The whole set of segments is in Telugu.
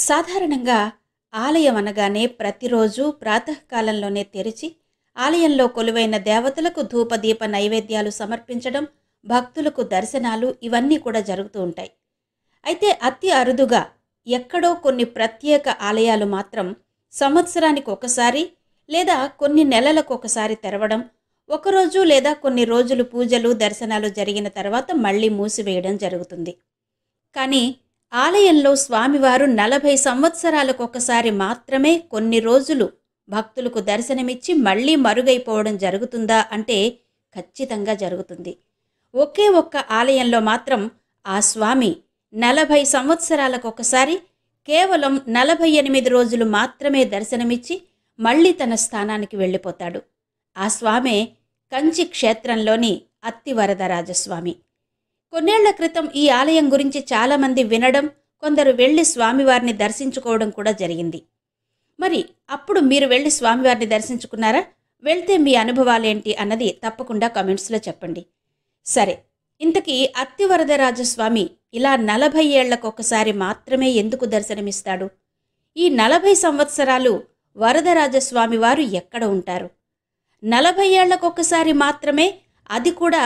సాధారణంగా ఆలయం అనగానే ప్రతిరోజు ప్రాతకాలంలోనే తెరిచి ఆలయంలో కొలువైన దేవతలకు ధూపదీప నైవేద్యాలు సమర్పించడం, భక్తులకు దర్శనాలు ఇవన్నీ కూడా జరుగుతూ ఉంటాయి. అయితే అతి అరుదుగా ఎక్కడో కొన్ని ప్రత్యేక ఆలయాలు మాత్రం సంవత్సరానికి ఒకసారి లేదా కొన్ని నెలలకు ఒకసారి తెరవడం, ఒకరోజు లేదా కొన్ని రోజులు పూజలు దర్శనాలు జరిగిన తర్వాత మళ్ళీ మూసివేయడం జరుగుతుంది. కానీ ఆలయంలో స్వామివారు 40 సంవత్సరాలకు ఒకసారి మాత్రమే కొన్ని రోజులు భక్తులకు దర్శనమిచ్చి మళ్ళీ మరుగైపోవడం జరుగుతుందా అంటే ఖచ్చితంగా జరుగుతుంది. ఒకే ఒక్క ఆలయంలో మాత్రం ఆ స్వామి 40 సంవత్సరాలకు ఒకసారి కేవలం 48 రోజులు మాత్రమే దర్శనమిచ్చి మళ్ళీ తన స్థానానికి వెళ్ళిపోతాడు. ఆ స్వామే కంచి క్షేత్రంలోని అత్తివరదరాజస్వామి. కొన్నేళ్ల క్రితం ఈ ఆలయం గురించి చాలామంది వినడం, కొందరు వెళ్ళి స్వామివారిని దర్శించుకోవడం కూడా జరిగింది. మరి అప్పుడు మీరు వెళ్ళి స్వామివారిని దర్శించుకున్నారా? వెళ్తే మీ అనుభవాలేంటి అన్నది తప్పకుండా కామెంట్స్లో చెప్పండి. సరే, ఇంతకీ అత్తివరదరాజస్వామి ఇలా 40 ఏళ్లకొకసారి మాత్రమే ఎందుకు దర్శనమిస్తాడు? ఈ 40 సంవత్సరాలు వరదరాజస్వామి వారు ఎక్కడ ఉంటారు? 40 ఏళ్లకొకసారి మాత్రమే, అది కూడా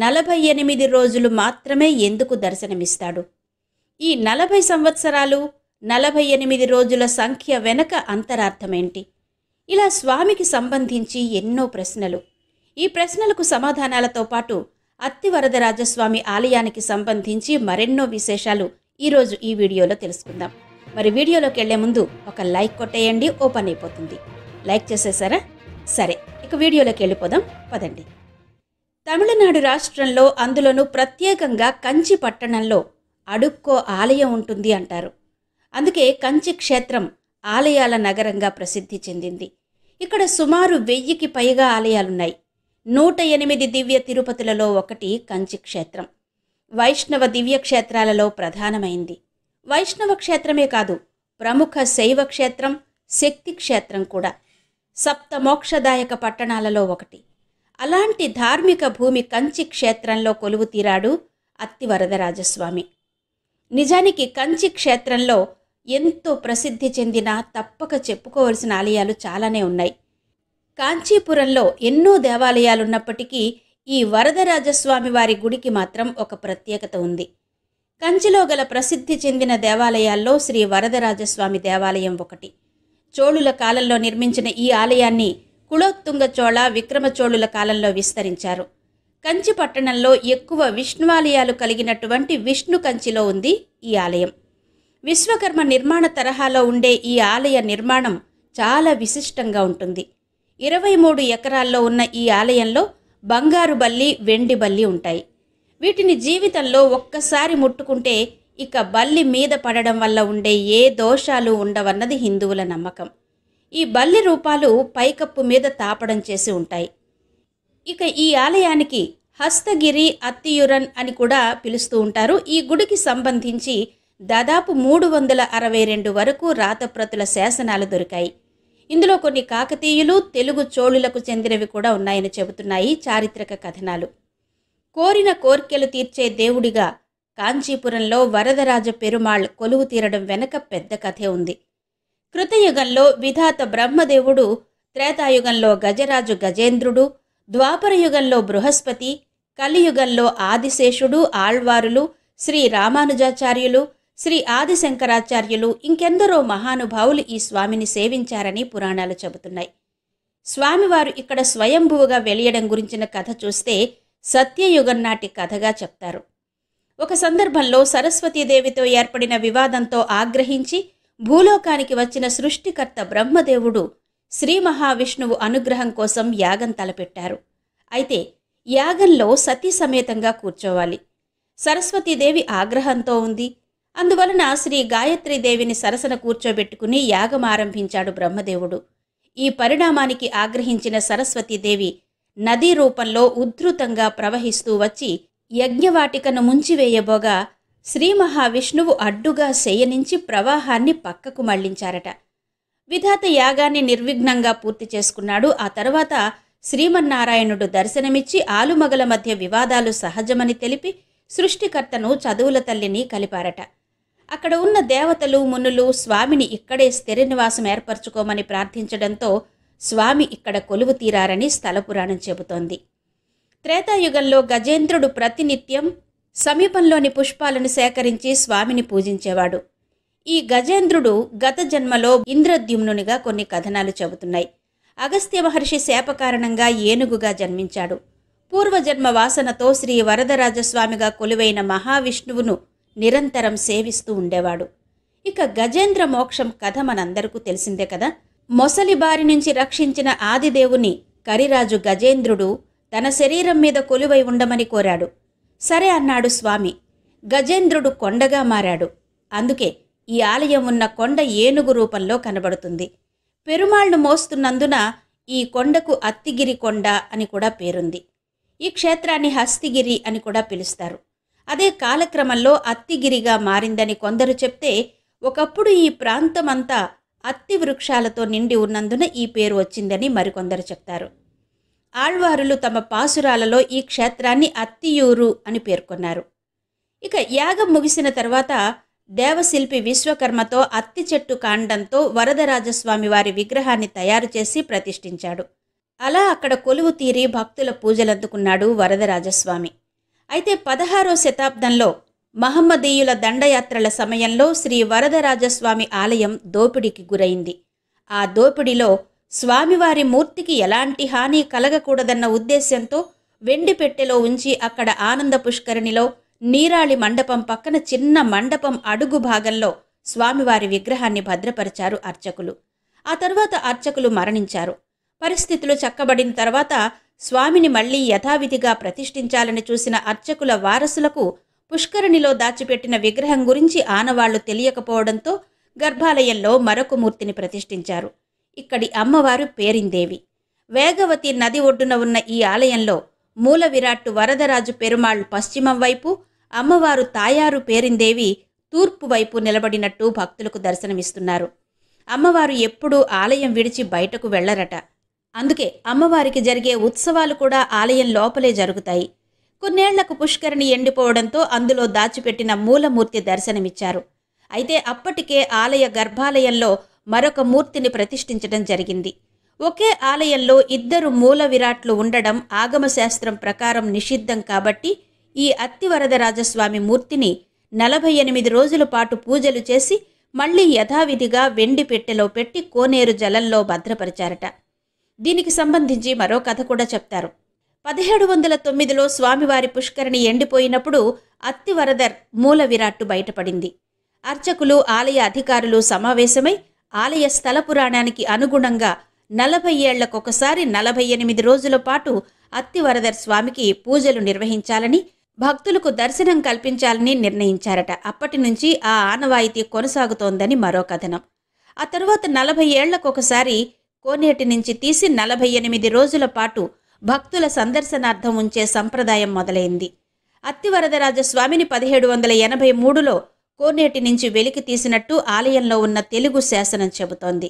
48 రోజులు మాత్రమే ఎందుకు దర్శనమిస్తాడు? ఈ 40 సంవత్సరాలు 48 రోజుల సంఖ్య వెనక అంతరార్థమేంటి? ఇలా స్వామికి సంబంధించి ఎన్నో ప్రశ్నలు. ఈ ప్రశ్నలకు సమాధానాలతో పాటు అత్తివరదరాజస్వామి ఆలయానికి సంబంధించి మరెన్నో విశేషాలు ఈరోజు ఈ వీడియోలో తెలుసుకుందాం. మరి వీడియోలోకి వెళ్లే ముందు ఒక లైక్ కొట్టేయండి, ఓపెన్ అయిపోతుంది. లైక్ చేసేసారా? సరే, ఇక వీడియోలోకి వెళ్ళిపోదాం పదండి. తమిళనాడు రాష్ట్రంలో, అందులోనూ ప్రత్యేకంగా కంచి పట్టణంలో అడుక్కో ఆలయం ఉంటుంది అంటారు. అందుకే కంచి క్షేత్రం ఆలయాల నగరంగా ప్రసిద్ధి చెందింది. ఇక్కడ సుమారు 1000కి పైగా ఆలయాలున్నాయి. 108 దివ్య తిరుపతులలో ఒకటి కంచి క్షేత్రం. వైష్ణవ దివ్య క్షేత్రాలలో ప్రధానమైంది. వైష్ణవ క్షేత్రమే కాదు, ప్రముఖ శైవ క్షేత్రం, శక్తి క్షేత్రం కూడా. సప్త మోక్షదాయక పట్టణాలలో ఒకటి. అలాంటి ధార్మిక భూమి కంచి క్షేత్రంలో కొలువు తీరాడు అత్తివరదరాజస్వామి. నిజానికి కంచి క్షేత్రంలో ఎంతో ప్రసిద్ధి చెందిన, తప్పక చెప్పుకోవలసిన ఆలయాలు చాలానే ఉన్నాయి. కాంచీపురంలో ఎన్నో దేవాలయాలున్నప్పటికీ ఈ వరదరాజస్వామి వారి గుడికి మాత్రం ఒక ప్రత్యేకత ఉంది. కంచిలో గల ప్రసిద్ధి చెందిన దేవాలయాల్లో శ్రీ వరదరాజస్వామి దేవాలయం ఒకటి. చోళుల కాలంలో నిర్మించిన ఈ ఆలయాన్ని కులోత్తుంగ చోళ, విక్రమ చోళుల కాలంలో విస్తరించారు. కంచి పట్టణంలో ఎక్కువ విష్ణువాలయాలు కలిగినటువంటి విష్ణు కంచిలో ఉంది ఈ ఆలయం. విశ్వకర్మ నిర్మాణ తరహాలో ఉండే ఈ ఆలయ నిర్మాణం చాలా విశిష్టంగా ఉంటుంది. 23 ఎకరాల్లో ఉన్న ఈ ఆలయంలో బంగారు బల్లి, వెండి బల్లి ఉంటాయి. వీటిని జీవితంలో ఒక్కసారి ముట్టుకుంటే ఇక బల్లి మీద పడడం వల్ల ఉండే ఏ దోషాలు ఉండవన్నది హిందువుల నమ్మకం. ఈ బల్లి రూపాలు పైకప్పు మీద తాపడం చేసి ఉంటాయి. ఇక ఈ ఆలయానికి హస్తగిరి అత్తియురన్ అని కూడా పిలుస్తూ ఉంటారు. ఈ గుడికి సంబంధించి దాదాపు 362 వరకు రాతప్రతుల శాసనాలు దొరికాయి. ఇందులో కొన్ని కాకతీయులు, తెలుగు చోళులకు చెందినవి కూడా ఉన్నాయని చెబుతున్నాయి చారిత్రక కథనాలు. కోరిన కోర్కెలు తీర్చే దేవుడిగా కాంచీపురంలో వరదరాజ పెరుమాళ్ కొలువు తీరడం వెనక పెద్ద కథే ఉంది. కృతయుగంలో విధాత బ్రహ్మదేవుడు, త్రేతాయుగంలో గజరాజు గజేంద్రుడు, ద్వాపరయుగంలో బృహస్పతి, కలియుగంలో ఆదిశేషుడు, ఆళ్వారులు, శ్రీ రామానుజాచార్యులు, శ్రీ ఆదిశంకరాచార్యులు, ఇంకెందరో మహానుభావులు ఈ స్వామిని సేవించారని పురాణాలు చెబుతున్నాయి. స్వామివారు ఇక్కడ స్వయంభువుగా వెలియడం గురించిన కథ చూస్తే సత్యయుగం నాటి కథగా చెప్తారు. ఒక సందర్భంలో సరస్వతీదేవితో ఏర్పడిన వివాదంతో ఆగ్రహించి భూలోకానికి వచ్చిన సృష్టికర్త బ్రహ్మదేవుడు శ్రీ మహావిష్ణువు అనుగ్రహం కోసం యాగం తలపెట్టారు. అయితే యాగంలో సతీ సమేతంగా కూర్చోవాలి. సరస్వతీదేవి ఆగ్రహంతో ఉంది. అందువలన శ్రీ గాయత్రీదేవిని సరసన కూర్చోబెట్టుకుని యాగం ఆరంభించాడు బ్రహ్మదేవుడు. ఈ పరిణామానికి ఆగ్రహించిన సరస్వతీదేవి నదీ రూపంలో ఉద్ధృతంగా ప్రవహిస్తూ వచ్చి యజ్ఞవాటికను ముంచివేయబోగా శ్రీ మహావిష్ణువు అడ్డుగా శయనించి ప్రవాహాన్ని పక్కకు మళ్లించారట. విధాత యాగాన్ని నిర్విఘ్నంగా పూర్తి చేసుకున్నాడు. ఆ తర్వాత శ్రీమన్నారాయణుడు దర్శనమిచ్చి ఆలుమగల మధ్య వివాదాలు సహజమని తెలిపి సృష్టికర్తను, చదువుల తల్లిని కలిపారట. అక్కడ ఉన్న దేవతలు మునులు స్వామిని ఇక్కడే స్థిర నివాసం ఏర్పరచుకోమని ప్రార్థించడంతో స్వామి ఇక్కడ కొలువు తీరారని స్థల పురాణం చెబుతోంది. త్రేతాయుగంలో గజేంద్రుడు ప్రతినిత్యం సమీపంలోని పుష్పాలను సేకరించి స్వామిని పూజించేవాడు. ఈ గజేంద్రుడు గత జన్మలో ఇంద్రద్యుమ్నునిగా కొన్ని కథనాలు చెబుతున్నాయి. అగస్త్య మహర్షి శాప కారణంగా ఏనుగుగా జన్మించాడు. పూర్వజన్మ వాసనతో శ్రీ వరదరాజస్వామిగా కొలువైన మహావిష్ణువును నిరంతరం సేవిస్తూ ఉండేవాడు. ఇక గజేంద్ర మోక్షం కథ మనందరికీ తెలిసిందే కదా. మొసలి బారి నుంచి రక్షించిన ఆదిదేవుని కరిరాజు గజేంద్రుడు తన శరీరం మీద కొలువై ఉండమని కోరాడు. సరే అన్నాడు స్వామి. గజేంద్రుడు కొండగా మారాడు. అందుకే ఈ ఆలయం ఉన్న కొండ ఏనుగు రూపంలో కనబడుతుంది. పెరుమాళ్ను మోస్తున్నందున ఈ కొండకు అత్తిగిరి కొండ అని కూడా పేరుంది. ఈ క్షేత్రాన్ని హస్తిగిరి అని కూడా పిలుస్తారు. అదే కాలక్రమంలో అత్తిగిరిగా మారిందని కొందరు చెప్తే, ఒకప్పుడు ఈ ప్రాంతమంతా అత్తి వృక్షాలతో నిండి ఉన్నందున ఈ పేరు వచ్చిందని మరికొందరు చెప్తారు. ఆళ్వారులు తమ పాసురాలలో ఈ క్షేత్రాన్ని అత్తియూరు అని పేర్కొన్నారు. ఇక యాగం ముగిసిన తర్వాత దేవశిల్పి విశ్వకర్మతో అత్తి చెట్టు కాండంతో వరదరాజస్వామి వారి విగ్రహాన్ని తయారు చేసి ప్రతిష్ఠించాడు. అలా అక్కడ కొలువు తీరి భక్తుల పూజలందుకున్నాడు వరదరాజస్వామి. అయితే 16వ శతాబ్దంలో మహమ్మదీయుల దండయాత్రల సమయంలో శ్రీ వరదరాజస్వామి ఆలయం దోపిడీకి గురైంది. ఆ దోపిడీలో స్వామివారి మూర్తికి ఎలాంటి హాని కలగకూడదన్న ఉద్దేశ్యంతో వెండి పెట్టెలో ఉంచి అక్కడ ఆనంద పుష్కరిణిలో నీరాళి మండపం పక్కన చిన్న మండపం అడుగు భాగంలో స్వామివారి విగ్రహాన్ని భద్రపరిచారు అర్చకులు. ఆ తర్వాత అర్చకులు మరణించారు. పరిస్థితులు చక్కబడిన తర్వాత స్వామిని మళ్లీ యథావిధిగా ప్రతిష్ఠించాలని చూసిన అర్చకుల వారసులకు పుష్కరిణిలో దాచిపెట్టిన విగ్రహం గురించి ఆనవాళ్లు తెలియకపోవడంతో గర్భాలయంలో మరొక మూర్తిని ప్రతిష్ఠించారు. ఇక్కడి అమ్మవారు పేరిందేవి. వేగవతి నది ఒడ్డున ఉన్న ఈ ఆలయంలో మూల విరాట్టు వరదరాజు పెరుమాళ్ పశ్చిమం వైపు, అమ్మవారు తాయారు పేరిందేవి తూర్పు వైపు నిలబడినట్టు భక్తులకు దర్శనమిస్తున్నారు. అమ్మవారు ఎప్పుడూ ఆలయం విడిచి బయటకు వెళ్లరట. అందుకే అమ్మవారికి జరిగే ఉత్సవాలు కూడా ఆలయం లోపలే జరుగుతాయి. కొన్నేళ్లకు పుష్కరిణి ఎండిపోవడంతో అందులో దాచిపెట్టిన మూలమూర్తి దర్శనమిచ్చారు. అయితే అప్పటికే ఆలయ గర్భాలయంలో మరొక మూర్తిని ప్రతిష్ఠించడం జరిగింది. ఒకే ఆలయంలో ఇద్దరు మూల విరాట్లు ఉండడం ఆగమశాస్త్రం ప్రకారం నిషిద్ధం కాబట్టి ఈ అత్తివరదరాజస్వామి మూర్తిని 48 రోజుల పాటు పూజలు చేసి మళ్లీ యథావిధిగా వెండి పెట్టెలో పెట్టి కోనేరు జలంలో భద్రపరిచారట. దీనికి సంబంధించి మరో కథ కూడా చెప్తారు. 1709లో స్వామివారి పుష్కరిణి ఎండిపోయినప్పుడు అత్తివరదర్ మూల విరాట్టు బయటపడింది. అర్చకులు ఆలయ అధికారులు సమావేశమై ఆలయ స్థల పురాణానికి అనుగుణంగా 40 ఏళ్లకొకసారి 48 రోజుల పాటు అత్తివరదర్ స్వామికి పూజలు నిర్వహించాలని, భక్తులకు దర్శనం కల్పించాలని నిర్ణయించారట. అప్పటి నుంచి ఆ ఆనవాయితీ కొనసాగుతోందని మరో కథనం. ఆ తరువాత 40 ఏళ్లకొకసారి కోనేటి నుంచి తీసి 48 రోజుల పాటు భక్తుల సందర్శనార్థం ఉంచే సంప్రదాయం మొదలైంది. అత్తివరదరాజస్వామిని 1783లో కోనేటి నుంచి వెలికి తీసినట్టు ఆలయంలో ఉన్న తెలుగు శాసనం చెబుతోంది.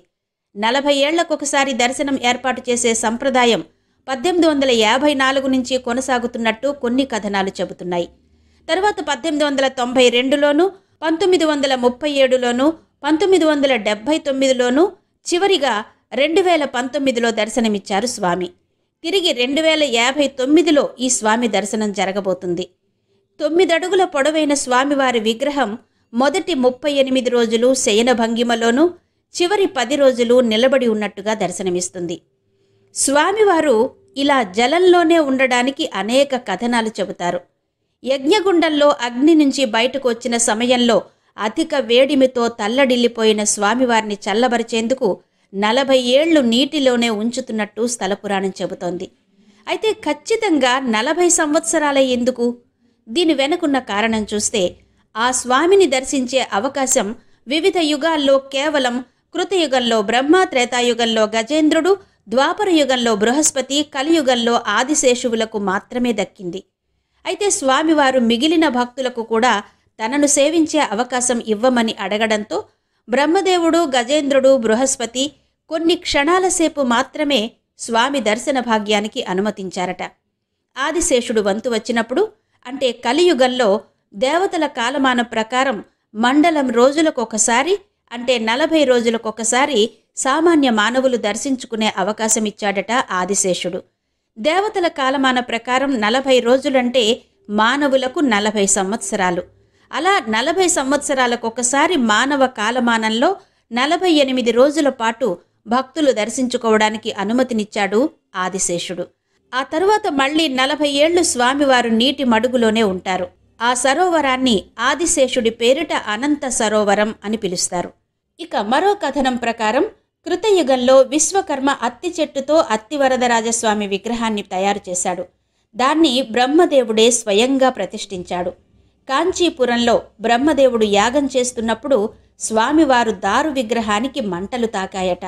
40 ఏళ్లకొకసారి దర్శనం ఏర్పాటు చేసే సంప్రదాయం 1854 నుంచి కొనసాగుతున్నట్టు కొన్ని కథనాలు చెబుతున్నాయి. తర్వాత 1892లోను, 1937లోను, 1979లోను, చివరిగా 2019లో దర్శనమిచ్చారు స్వామి. తిరిగి 2059లో ఈ స్వామి దర్శనం జరగబోతుంది. 9 అడుగుల పొడవైన స్వామివారి విగ్రహం మొదటి 38 రోజులు శయన భంగిమలోనూ, చివరి 10 రోజులు నిలబడి ఉన్నట్టుగా దర్శనమిస్తుంది. స్వామివారు ఇలా జలంలోనే ఉండడానికి అనేక కథనాలు చెబుతారు. యజ్ఞగుండంలో అగ్ని నుంచి బయటకు వచ్చిన సమయంలో అధిక వేడిమితో తల్లడిల్లిపోయిన స్వామివారిని చల్లబరిచేందుకు 40 ఏళ్లు నీటిలోనే ఉంచుతున్నట్టు స్థల పురాణం చెబుతోంది. అయితే ఖచ్చితంగా 40 సంవత్సరాలే ఎందుకు? దీని వెనుకున్న కారణం చూస్తే ఆ స్వామిని దర్శించే అవకాశం వివిధ యుగాల్లో కేవలం కృతయుగంలో బ్రహ్మ, త్రేతాయుగంలో గజేంద్రుడు, ద్వాపర యుగంలో బృహస్పతి, కలియుగంలో ఆదిశేషువులకు మాత్రమే దక్కింది. అయితే స్వామివారు మిగిలిన భక్తులకు కూడా తనను సేవించే అవకాశం ఇవ్వమని అడగడంతో బ్రహ్మదేవుడు, గజేంద్రుడు, బృహస్పతి కొన్ని క్షణాల సేపు మాత్రమే స్వామి దర్శన భాగ్యానికి అనుమతించారట. ఆదిశేషుడు వంతు వచ్చినప్పుడు, అంటే కలియుగంలో దేవతల కాలమానం ప్రకారం మండలం రోజులకొకసారి అంటే 40 రోజులకొకసారి సామాన్య మానవులు దర్శించుకునే అవకాశం ఇచ్చాడట ఆదిశేషుడు. దేవతల కాలమాన ప్రకారం 40 రోజులంటే మానవులకు 40 సంవత్సరాలు. అలా 40 సంవత్సరాలకొకసారి మానవ కాలమానంలో 48 రోజుల పాటు భక్తులు దర్శించుకోవడానికి అనుమతినిచ్చాడు ఆదిశేషుడు. ఆ తరువాత మళ్ళీ 40 ఏళ్లు స్వామివారు నీటి మడుగులోనే ఉంటారు. ఆ సరోవరాన్ని ఆదిశేషుడి పేరిట అనంత సరోవరం అని పిలుస్తారు. ఇక మరో కథనం ప్రకారం కృతయుగంలో విశ్వకర్మ అత్తి చెట్టుతో అత్తివరదరాజస్వామి విగ్రహాన్ని తయారు చేశాడు. దాన్ని బ్రహ్మదేవుడే స్వయంగా ప్రతిష్ఠించాడు. కాంచీపురంలో బ్రహ్మదేవుడు యాగం చేస్తున్నప్పుడు స్వామివారు దారు విగ్రహానికి మంటలు తాకాయట.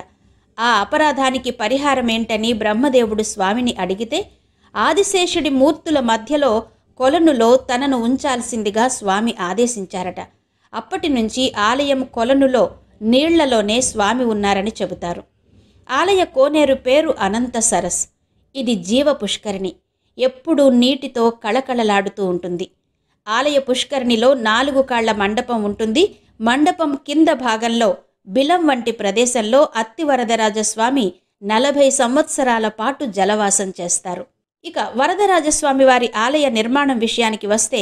ఆ అపరాధానికి పరిహారమేంటని బ్రహ్మదేవుడు స్వామిని అడిగితే ఆదిశేషుడి మూర్తుల మధ్యలో కొలనులో తనను ఉంచాల్సిందిగా స్వామి ఆదేశించారట. అప్పటి నుంచి ఆలయం కొలనులో నీళ్లలోనే స్వామి ఉన్నారని చెబుతారు. ఆలయ కోనేరు పేరు అనంత సరస్. ఇది జీవ పుష్కరిణి. ఎప్పుడూ నీటితో కళకళలాడుతూ ఉంటుంది. ఆలయ పుష్కరిణిలో 4 కాళ్ల మండపం ఉంటుంది. మండపం కింద భాగంలో బిలం వంటి ప్రదేశంలో అత్తివరదరాజస్వామి 40 సంవత్సరాల పాటు జలవాసం చేస్తారు. ఇక వరదరాజస్వామి వారి ఆలయ నిర్మాణం విషయానికి వస్తే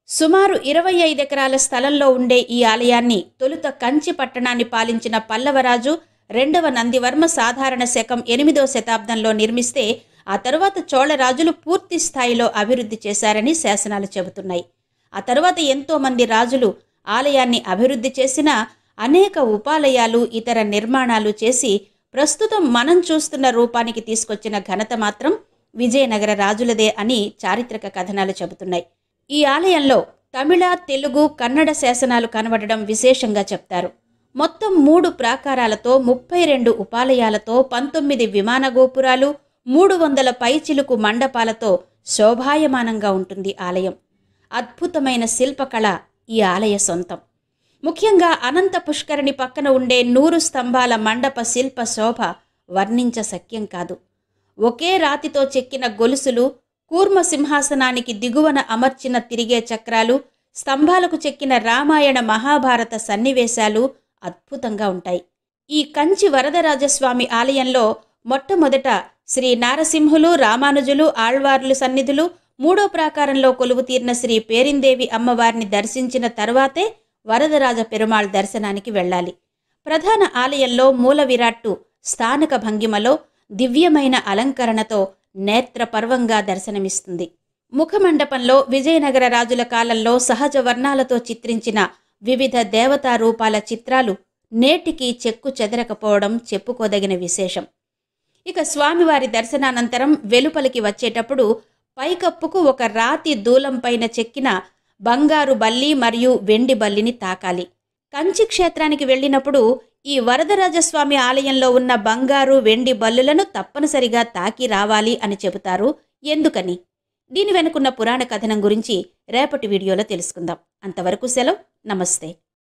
సుమారు 25 ఎకరాల స్థలంలో ఉండే ఈ ఆలయాన్ని తొలుత కంచి పట్టణాన్ని పాలించిన పల్లవరాజు 2వ నందివర్మ సాధారణ శకం 8వ శతాబ్దంలో నిర్మిస్తే ఆ తరువాత చోళరాజులు పూర్తి స్థాయిలో అభివృద్ధి చేశారని శాసనాలు చెబుతున్నాయి. ఆ తరువాత ఎంతోమంది రాజులు ఆలయాన్ని అభివృద్ధి చేసిన అనేక ఉపాలయాలు ఇతర నిర్మాణాలు చేసి ప్రస్తుతం మనం చూస్తున్న రూపానికి తీసుకొచ్చిన ఘనత మాత్రం విజయనగర రాజులదే అని చారిత్రక కథనాలు చెబుతున్నాయి. ఈ ఆలయంలో తమిళ, తెలుగు, కన్నడ శాసనాలు కనబడడం విశేషంగా చెప్తారు. మొత్తం 3 ప్రాకారాలతో 32 ఉపాలయాలతో 19 విమాన గోపురాలు 300 పైచిలుకు మండపాలతో శోభాయమానంగా ఉంటుంది ఆలయం. అద్భుతమైన శిల్పకళ ఈ ఆలయ సొంతం. ముఖ్యంగా అనంత పుష్కరిణి పక్కన ఉండే 100 స్తంభాల మండప శిల్ప శోభ వర్ణించశక్యం కాదు. ఒకే రాతితో చెక్కిన గొలుసులు, కూర్మ సింహాసనానికి దిగువన అమర్చిన తిరిగే చక్రాలు, స్తంభాలకు చెక్కిన రామాయణ మహాభారత సన్నివేశాలు అద్భుతంగా ఉంటాయి. ఈ కంచి వరదరాజస్వామి ఆలయంలో మొట్టమొదట శ్రీ నారసింహులు, రామానుజులు, ఆళ్వార్లు సన్నిధులు, 3వ ప్రాకారంలో కొలువు తీరిన శ్రీ పేరిందేవి అమ్మవారిని దర్శించిన తర్వాతే వరదరాజ పెరుమాళ్ దర్శనానికి వెళ్ళాలి. ప్రధాన ఆలయంలో మూల విరాట్టు స్థానక భంగిమలో దివ్యమైన అలంకరణతో నేత్రపర్వంగా దర్శనమిస్తుంది. ముఖమండపంలో విజయనగర రాజుల కాలంలో సహజ వర్ణాలతో చిత్రించిన వివిధ దేవతా రూపాల చిత్రాలు నేటికి చెక్కు చెదరకపోవడం చెప్పుకోదగిన విశేషం. ఇక స్వామివారి దర్శనానంతరం వెలుపలికి వచ్చేటప్పుడు పైకప్పుకు ఒక రాతి దూలంపైన చెక్కిన బంగారు బల్లి మరియు వెండి బల్లిని తాకాలి. కంచి క్షేత్రానికి వెళ్ళినప్పుడు ఈ వరదరాజస్వామి ఆలయంలో ఉన్న బంగారు, వెండి బల్లులను తప్పనిసరిగా తాకి రావాలి అని చెబుతారు. ఎందుకని? దీని వెనుకున్న పురాణ కథనం గురించి రేపటి వీడియోలో తెలుసుకుందాం. అంతవరకు సెలవు. నమస్తే.